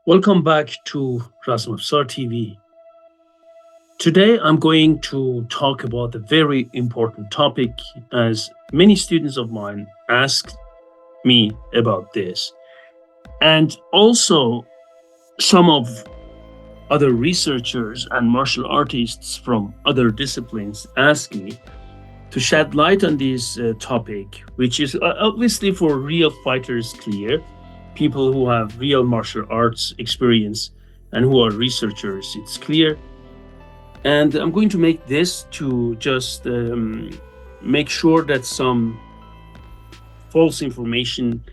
Welcome back to Razmafsar TV. Today I'm going to talk about a very important topic as many students of mine asked me about this. And also some of other researchers and martial artists from other disciplines asked me to shed light on this topic, which is obviously for real fighters clear, people who have real martial arts experience and who are researchers, it's clear. And I'm going to make this to just make sure that some false information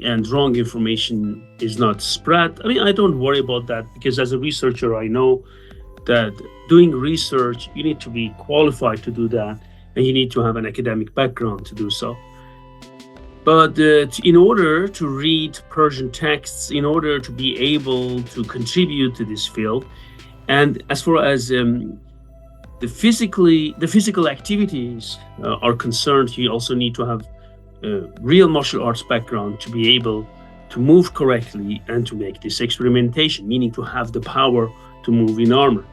and wrong information is not spread. I mean, I don't worry about that because as a researcher, I know that doing research, you need to be qualified to do that and you need to have an academic background to do so. But in order to read Persian texts, in order to be able to contribute to this field, and as far as the physical activities are concerned, you also need to have a real martial arts background to be able to move correctly and to make this experimentation, meaning to have the power to move in armor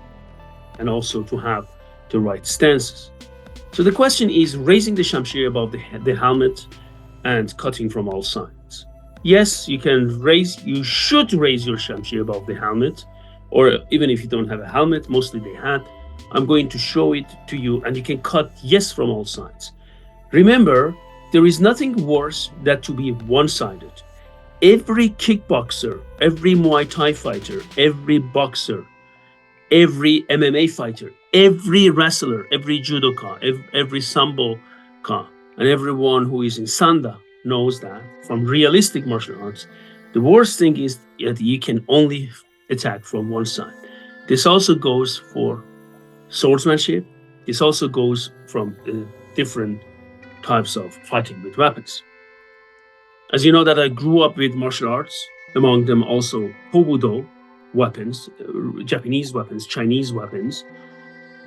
and also to have the right stances. So the question is raising the shamshir above the helmet and cutting from all sides. Yes, you should raise your shamshir above the helmet, or even if you don't have a helmet, mostly they had. I'm going to show it to you and you can cut, yes, from all sides. Remember, there is nothing worse than to be one-sided. Every kickboxer, every Muay Thai fighter, every boxer, every MMA fighter, every wrestler, every judoka, every samboka, and everyone who is in Sanda knows that from realistic martial arts, the worst thing is that you can only attack from one side. This also goes for swordsmanship. This also goes from different types of fighting with weapons. As you know that I grew up with martial arts, among them also Kobudo weapons, Japanese weapons, Chinese weapons.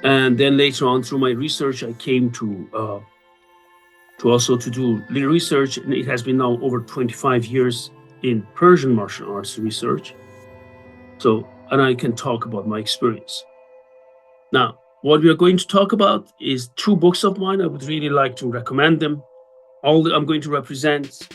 And then later on through my research, I came to also to do little research. And it has been now over 25 years in Persian martial arts research. So, and I can talk about my experience. Now, what we are going to talk about is two books of mine. I would really like to recommend them. All that I'm going to present,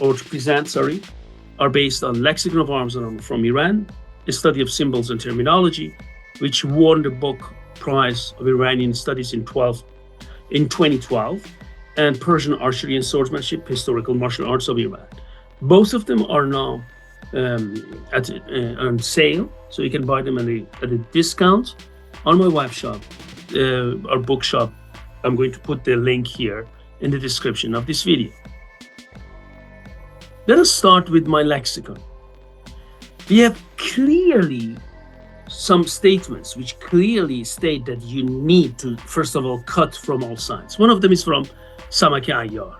are based on Lexicon of Arms and Armor from Iran, a study of symbols and terminology, which won the book prize of Iranian studies in 2012, and Persian archery and swordsmanship, historical martial arts of Iran. Both of them are now on sale, so you can buy them at a discount on my webshop, our bookshop. I'm going to put the link here in the description of this video. Let us start with my lexicon. We have clearly some statements which clearly state that you need to, first of all, cut from all sides. One of them is from Samak Ayyar.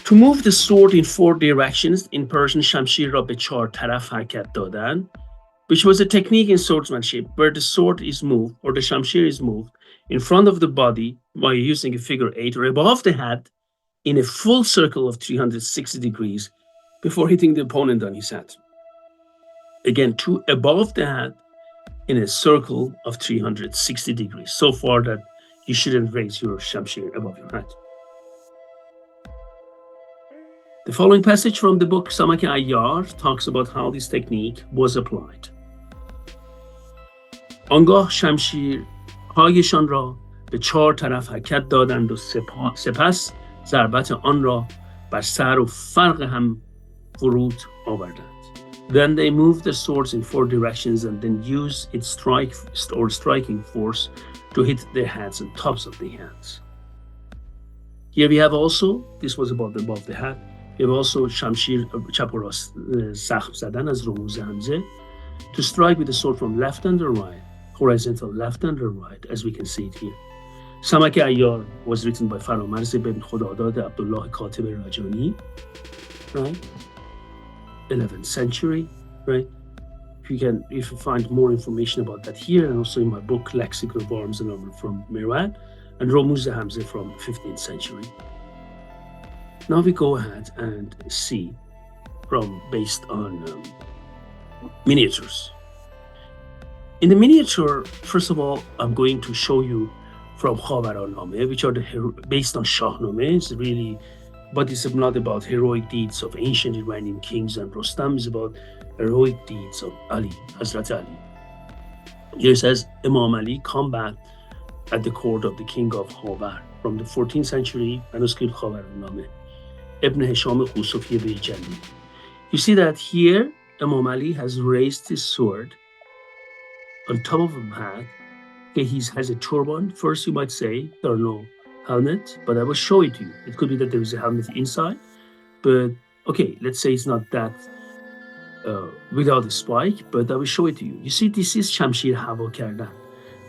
To move the sword in four directions, in Persian shamshir ra be char taraf harakat dadan, which was a technique in swordsmanship where the sword is moved or the shamshir is moved in front of the body by using a figure 8 or above the head in a full circle of 360 degrees before hitting the opponent on his head. Again, two above the head in a circle of 360 degrees, so far that you shouldn't raise your shamshir above your head. The following passage from the book Samak Ayyar talks about how this technique was applied. آنگاه شمشیر هایشان را به 4 طرف حرکت دادند و سپس ضربت آن را بر سر و فرق هم فرود آوردند. Then they moved the swords in 4 directions and then used its striking force to hit their heads and tops of the hands. Here we have also, this was above the head, we have also shamshir chap و راست زخم زدن از رموز حمزه, to strike with the sword from left and the right, horizontal left and the right, as we can see it here. Samak Ayyar was written by Faramarz ibn Khodadad Abdullah Katib Rajani, right? 11th century, right? If you find more information about that here, and also in my book Lexicon of Arms and Armor from Iran, and Romuz Hamza from 15th century. Now we go ahead and see based on miniatures. In the miniature, first of all, I'm going to show you from Khabaraname, which are based on Shahnameh. It's really, but it's not about heroic deeds of ancient Iranian kings, and Rostam is about heroic deeds of Ali, Hazrat Ali. Here it says Imam Ali combat at the court of the king of Khabar from the 14th century manuscript Khabaraname, Ibn Hisham Khusufi Bejali. You see that here Imam Ali has raised his sword on top of a hat. Okay, he has a turban. First, you might say there are no helmet, but I will show it to you. It could be that there is a helmet inside, but okay, let's say it's not that without a spike, but I will show it to you. You see, this is shamshir hava kardan.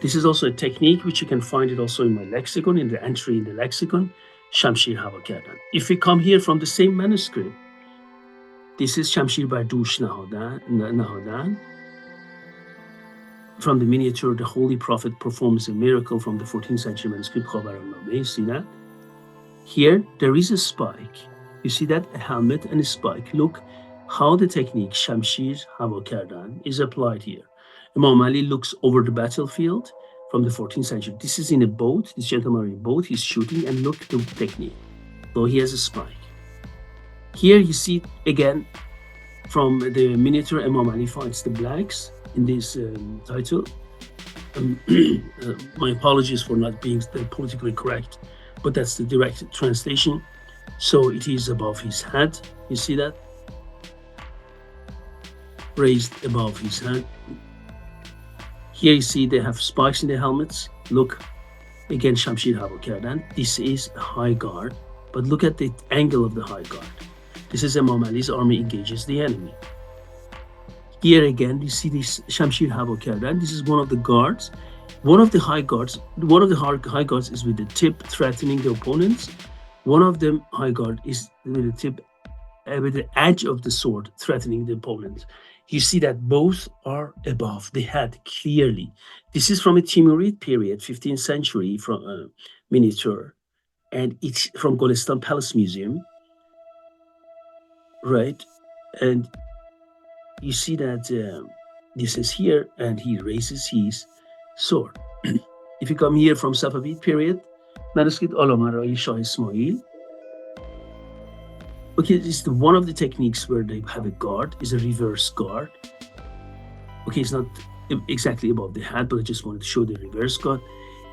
This is also a technique which you can find it also in my lexicon, in the entry in the lexicon, shamshir hava kardan. If we come here from the same manuscript, this is shamshir bar doush nahadan. From the miniature, the Holy Prophet performs a miracle from the 14th century manuscript Khabaraname. You see that? Here, there is a spike. You see that? A helmet and a spike. Look how the technique Shamshir Hava Kardan is applied here. Imam Ali looks over the battlefield from the 14th century. This is in a boat. This gentleman in a boat. He's shooting, and look at the technique. So he has a spike. Here you see again from the miniature Imam Ali fights the blacks in this title. My apologies for not being politically correct, but that's the direct translation. So it is above his head. You see that? Raised above his head. Here you see they have spikes in their helmets. Look, again, Shamshir Hava Kardan. This is a high guard, but look at the angle of the high guard. This is Imam Ali's army engages the enemy. Here again, you see this Shamshir Hava Kardan. This is one of the guards. One of the high guards is with the tip threatening the opponents. One of them high guard is with the tip, with the edge of the sword threatening the opponent. You see that both are above the head clearly. This is from a Timurid period, 15th century, from miniature, and it's from Golestan Palace Museum, right? And you see that this is here, and he raises his sword. If you come here from Safavid period, manuscript Alamarai Shah Ismail. Okay, this is one of the techniques where they have a guard, is a reverse guard. Okay, it's not exactly above the head, but I just wanted to show the reverse guard.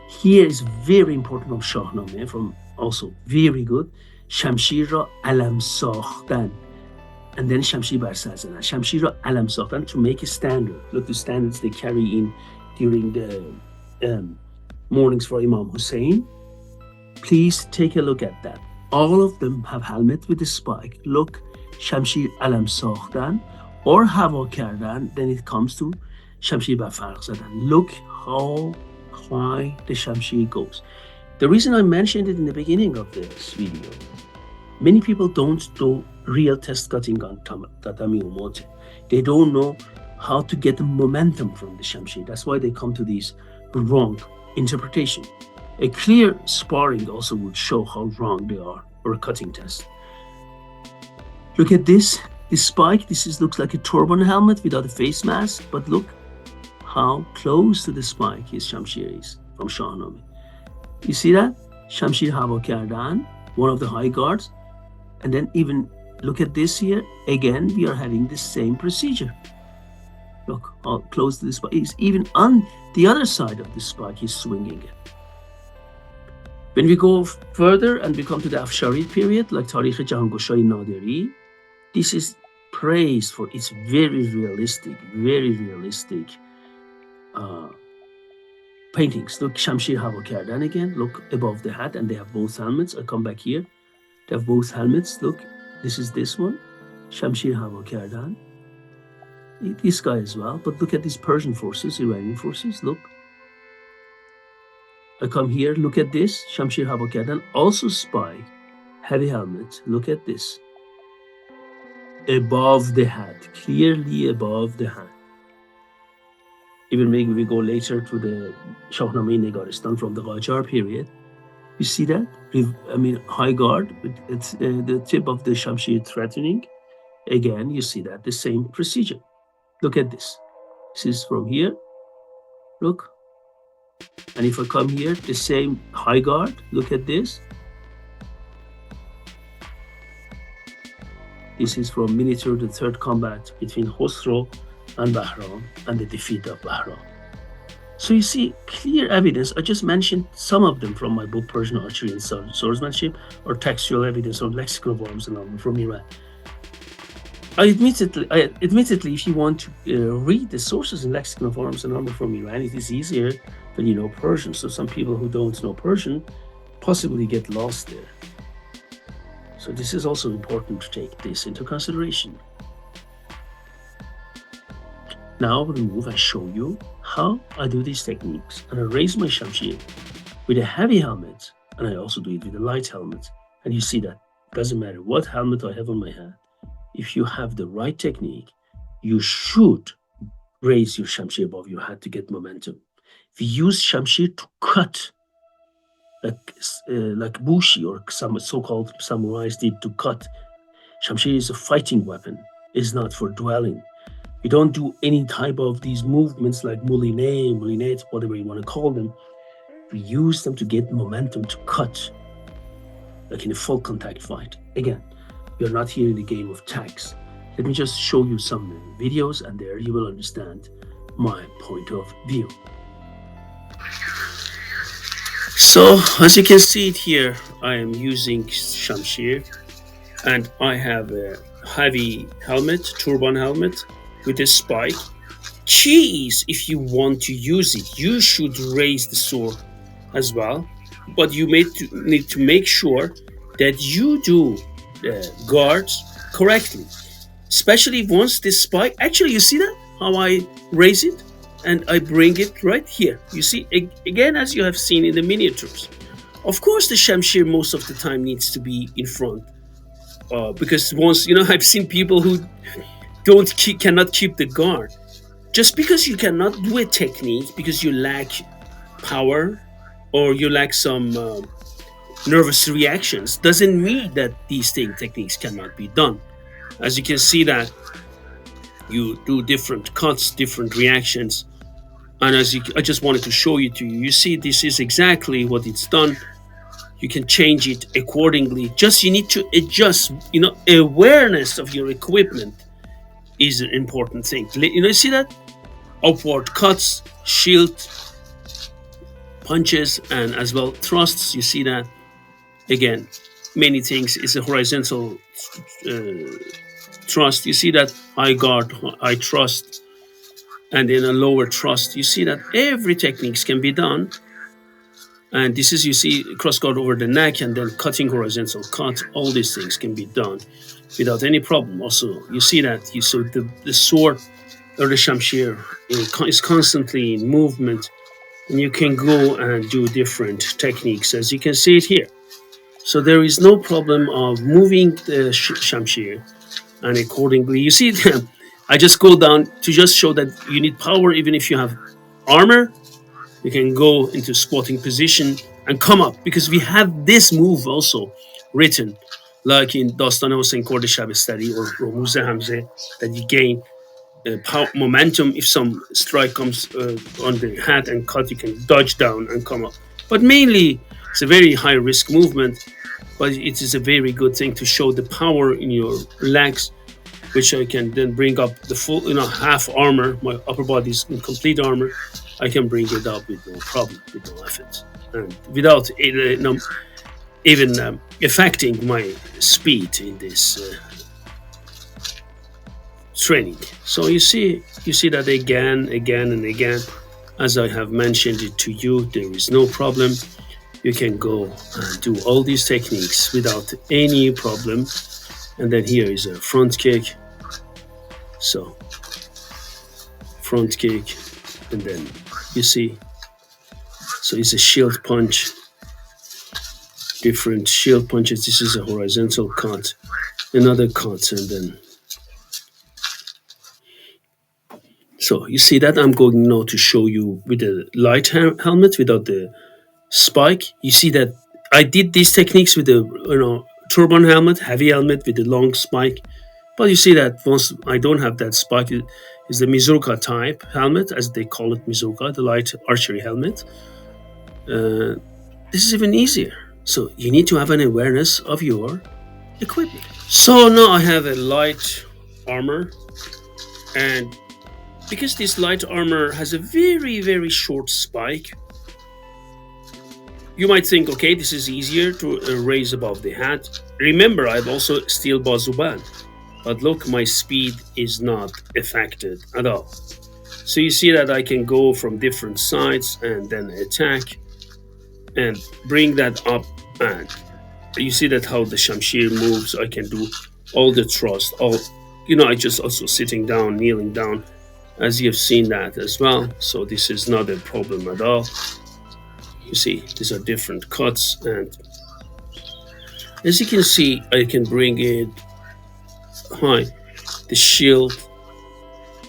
Here is very important from Shahnameh, from also very good. Shamshir ra alam sakhtan. And then Shamshir bar sar zadan. Shamshir ra alam sakhtan, to make a standard. Look, the standards they carry in during the mornings for Imam Hussein. Please take a look at that. All of them have helmet with a spike. Look, Shamshir alam sakhtan or hava kardan. Then it comes to Shamshir bar farq zadan. Look how high the Shamshir goes. The reason I mentioned it in the beginning of this video, many people don't do real test cutting on tatami umote. They don't know how to get the momentum from the Shamshir. That's why they come to these wrong interpretation. A clear sparring also would show how wrong they are for a cutting test. Look at this spike. Looks like a turban helmet without a face mask, but look how close to the spike his Shamshir is from Shahnameh. You see that? Shamshir Hava Kardan, one of the high guards. And then even look at this here. Again, we are having the same procedure. Look how close to the spike. He's even on the other side of the spike, he's swinging it. When we go further and we come to the Afsharid period, like Tarikh Jahangoshahi Nadiri, this is praised for its very realistic paintings. Look, Shamshir Hava Kardan again. Look above the hat, and they have both helmets. I come back here. They have both helmets. Look, this is this one, Shamshir Hava Kardan. This guy as well. But look at these Persian forces, Iranian forces. Look. I come here, look at this, Shamshir Hava Kardan, also spike, heavy helmet. Look at this. Above the head, clearly above the head. Even when we go later to the Shahnameh Negaristan from the Qajar period, you see that? I mean, high guard, it's the tip of the Shamshir threatening. Again, you see that, the same procedure. Look at this. This is from here. Look. And if I come here, the same high guard. Look at this. This is from Miniature, the third combat between Khosrow and Bahram and the defeat of Bahram. So you see clear evidence. I just mentioned some of them from my book, Persian Archery and Swordsmanship, or textual evidence of lexicon of arms and armor from Iran. Admittedly, if you want to read the sources in lexicon of arms and armor from Iran, it is easier when you know Persian. So some people who don't know Persian possibly get lost there. So this is also important to take this into consideration. Now we'll move and show you how I do these techniques. And I raise my shamshir with a heavy helmet, and I also do it with a light helmet. And you see that it doesn't matter what helmet I have on my head. If you have the right technique, you should raise your shamshir above your head to get momentum. If you use shamshir to cut, like bushi or some so-called samurais did to cut, shamshir is a fighting weapon. It's not for dwelling. We don't do any type of these movements like moulinet, whatever you want to call them. We use them to get momentum to cut, like in a full contact fight. Again, we are not here in the game of tags. Let me just show you some videos, and there you will understand my point of view. So, as you can see it here, I am using shamshir, and I have a heavy helmet, turban helmet, with a spike. Key is, if you want to use it, you should raise the sword as well, but you need to make sure that you do guards correctly, especially once this spike. Actually, you see that how I raise it and I bring it right here. You see, again, as you have seen in the miniatures. Of course, the shamshir most of the time needs to be in front, because once I've seen people who cannot keep the guard. Just because you cannot do a technique because you lack power or you lack some nervous reactions doesn't mean that these techniques cannot be done. As you can see that you do different cuts, different reactions, and I just wanted to show you to you. You see, this is exactly what it's done. You can change it accordingly. Just you need to adjust. Awareness of your equipment is an important thing. You see that upward cuts, shield, punches, and as well thrusts. You see that again. Many things is a horizontal thrust. You see that high guard, high thrust, and then a lower thrust. You see that every techniques can be done. And this is, you see, cross guard over the neck and then cutting horizontal cut. All these things can be done without any problem. Also, you see that so the sword or the shamshir is constantly in movement, and you can go and do different techniques, as you can see it here. So there is no problem of moving the shamshir, and accordingly, you see them. I just go down to just show that you need power even if you have armor. You can go into squatting position and come up, because we have this move also written, like in Dastan Hossein Kord Shabestari or Romuz Hamze, that you gain momentum. If some strike comes on the hat and cut, you can dodge down and come up. But mainly, it's a very high risk movement, but it is a very good thing to show the power in your legs, which I can then bring up the full, half armor. My upper body is in complete armor. I can bring it up with no problem, with no effort, and without even affecting my speed in this training. So you see that again and again, as I have mentioned it to you, there is no problem. You can go and do all these techniques without any problem. And then here is a front kick. So front kick, and then you see, so it's a shield punch, different shield punches. This is a horizontal cut, another cut, and then so you see that I'm going now to show you with the light helmet without the spike. You see that I did these techniques with the turban helmet, heavy helmet with the long spike. But you see that once I don't have that spike, is the Mizuka type helmet, as they call it, Mizuka, the light archery helmet. Uh, this is even easier. So you need to have an awareness of your equipment. So now I have a light armor, and because this light armor has a very, very short spike, you might think, okay, this is easier to raise above the hat. Remember, I've also steel bazuban, but look, my speed is not affected at all. So you see that I can go from different sides and then attack and bring that up, and you see that how the shamshir moves. I can do all the thrust, all, I just also sitting down, kneeling down, as you've seen that as well. So this is not a problem at all. You see, these are different cuts, and as you can see, I can bring it high. The shield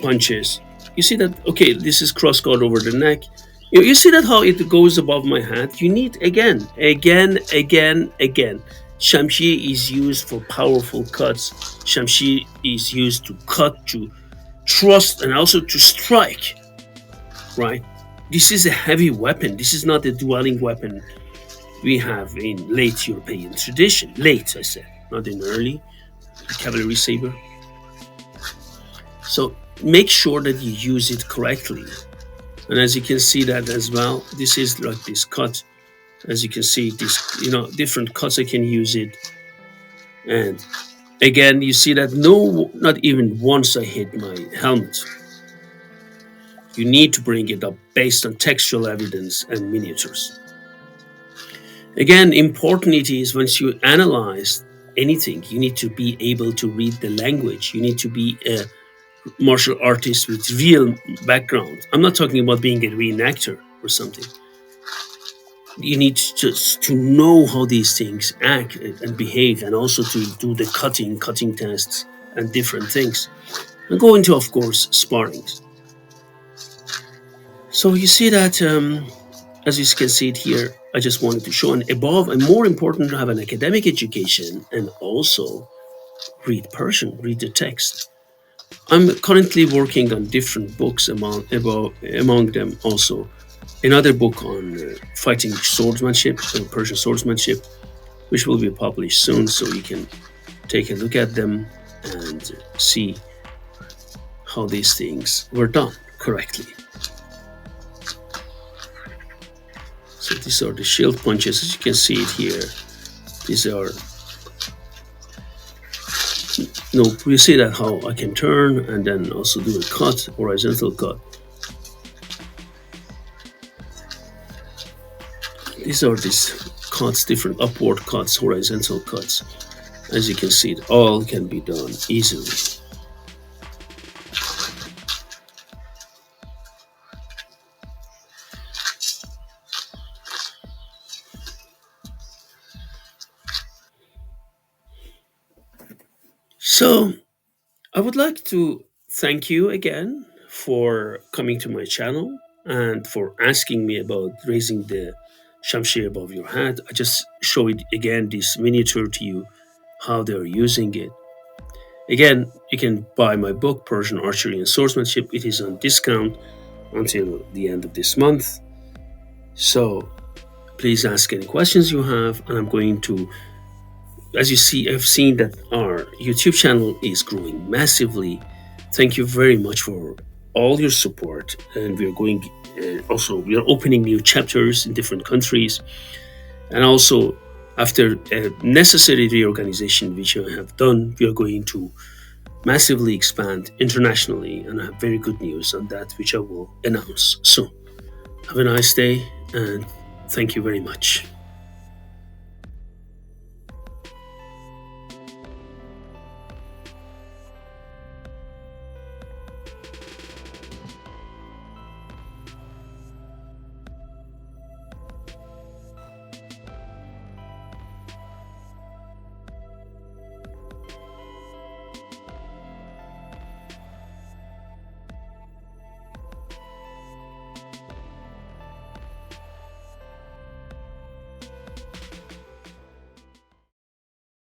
punches. You see that, okay, this is cross guard over the neck. You see that how it goes above my head? You need again. Shamshir is used for powerful cuts. Shamshir is used to cut, to thrust, and also to strike, right? This is a heavy weapon. This is not a dwelling weapon we have in late European tradition. Late, I said, not in early. Cavalry saber. So make sure that you use it correctly. And as you can see that as well, this is like this cut. As you can see, this, different cuts I can use it. And again, you see that not even once I hit my helmet. You need to bring it up based on textual evidence and miniatures. Again, important it is once you analyze anything, you need to be able to read the language. You need to be a martial artist with real background. I'm not talking about being a reenactor or something. You need just to know how these things act and behave, and also to do the cutting tests and different things. And go into, of course, sparrings. So you see that, as you can see it here, I just wanted to show, and above, and more important, to have an academic education and also read Persian, read the text. I'm currently working on different books, among them also another book on fighting swordsmanship, Persian swordsmanship, which will be published soon, so you can take a look at them and see how these things were done correctly. So these are the shield punches, as you can see it here. These are, you see that how I can turn and then also do a cut, horizontal cut. These are these cuts, different upward cuts, horizontal cuts. As you can see, it all can be done easily. So I would like to thank you again for coming to my channel and for asking me about raising the shamshir above your head. I just show it again, this miniature to you, how they're using it. Again, you can buy my book, Persian Archery and Swordsmanship. It is on discount until the end of this month. So please ask any questions you have, and I'm going to, as you see, I've seen that our YouTube channel is growing massively. Thank you very much for all your support, and we are going we are opening new chapters in different countries, and also after a necessary reorganization which I have done, we are going to massively expand internationally, and I have very good news on that which I will announce soon. Have a nice day, and thank you very much.